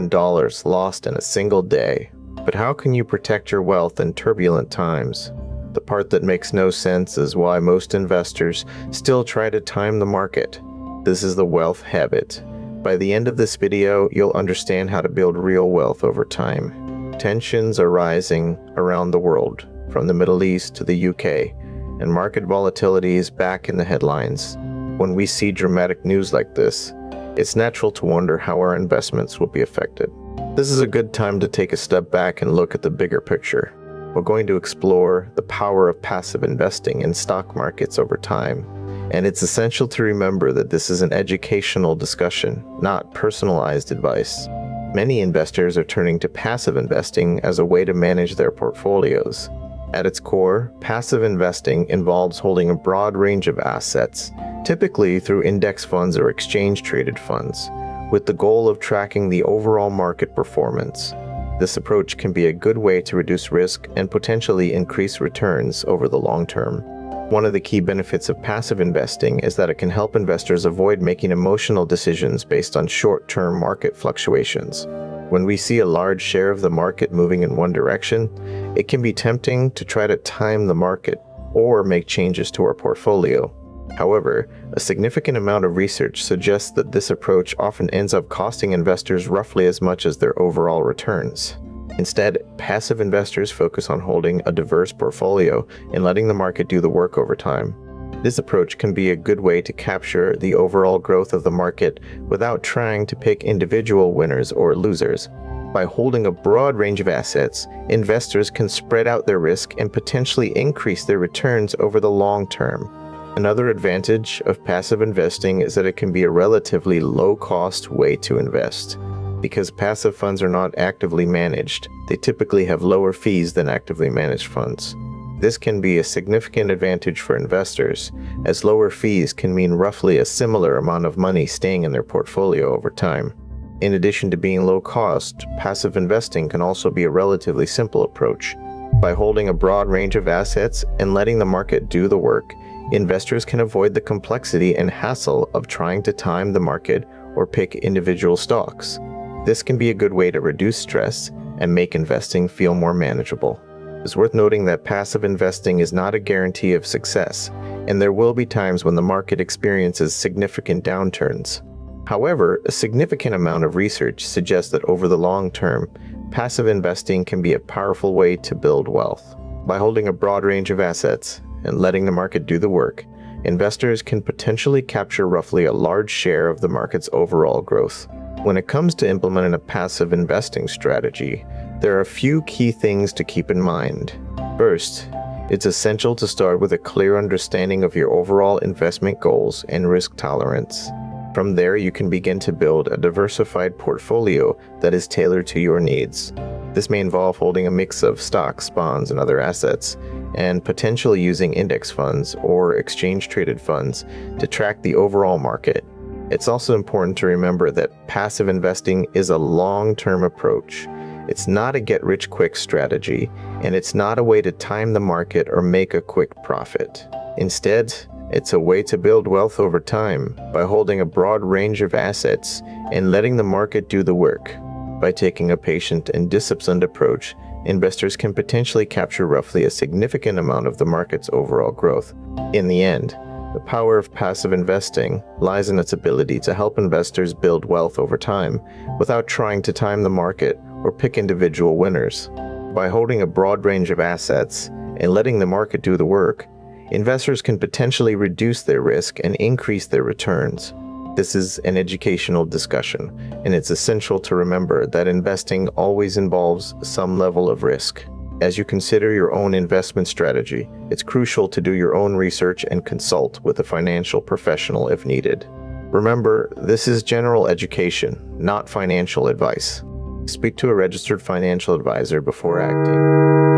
$1 lost in a single day. But how can you protect your wealth in turbulent times? The part that makes no sense is why most investors still try to time the market. This is the wealth habit. By the end of this video, you'll understand how to build real wealth over time. Tensions are rising around the world, from the Middle East to the UK, and market volatility is back in the headlines. When we see dramatic news like this, it's natural to wonder how our investments will be affected. This is a good time to take a step back and look at the bigger picture. We're going to explore the power of passive investing in stock markets over time. And it's essential to remember that this is an educational discussion, not personalized advice. Many investors are turning to passive investing as a way to manage their portfolios. At its core, passive investing involves holding a broad range of assets, typically through index funds or exchange-traded funds, with the goal of tracking the overall market performance. This approach can be a good way to reduce risk and potentially increase returns over the long term. One of the key benefits of passive investing is that it can help investors avoid making emotional decisions based on short-term market fluctuations. When we see a large share of the market moving in one direction, it can be tempting to try to time the market or make changes to our portfolio. However, a significant amount of research suggests that this approach often ends up costing investors roughly as much as their overall returns. Instead, passive investors focus on holding a diverse portfolio and letting the market do the work over time. This approach can be a good way to capture the overall growth of the market without trying to pick individual winners or losers. By holding a broad range of assets, investors can spread out their risk and potentially increase their returns over the long term. Another advantage of passive investing is that it can be a relatively low-cost way to invest. Because passive funds are not actively managed, they typically have lower fees than actively managed funds. This can be a significant advantage for investors, as lower fees can mean roughly a similar amount of money staying in their portfolio over time. In addition to being low cost, passive investing can also be a relatively simple approach. By holding a broad range of assets and letting the market do the work, investors can avoid the complexity and hassle of trying to time the market or pick individual stocks. This can be a good way to reduce stress and make investing feel more manageable. It's worth noting that passive investing is not a guarantee of success, and there will be times when the market experiences significant downturns. However, a significant amount of research suggests that over the long term, passive investing can be a powerful way to build wealth. By holding a broad range of assets and letting the market do the work, investors can potentially capture roughly a large share of the market's overall growth. When it comes to implementing a passive investing strategy, there are a few key things to keep in mind. First, it's essential to start with a clear understanding of your overall investment goals and risk tolerance. From there, you can begin to build a diversified portfolio that is tailored to your needs. This may involve holding a mix of stocks, bonds, and other assets, and potentially using index funds or exchange-traded funds to track the overall market. It's also important to remember that passive investing is a long-term approach. It's not a get-rich-quick strategy, and it's not a way to time the market or make a quick profit. Instead, it's a way to build wealth over time by holding a broad range of assets and letting the market do the work. By taking a patient and disciplined approach, investors can potentially capture roughly a significant amount of the market's overall growth. In the end, the power of passive investing lies in its ability to help investors build wealth over time without trying to time the market or pick individual winners. By holding a broad range of assets and letting the market do the work, investors can potentially reduce their risk and increase their returns. This is an educational discussion, and it's essential to remember that investing always involves some level of risk. As you consider your own investment strategy, it's crucial to do your own research and consult with a financial professional if needed. Remember, this is general education, not financial advice. Speak to a registered financial advisor before acting.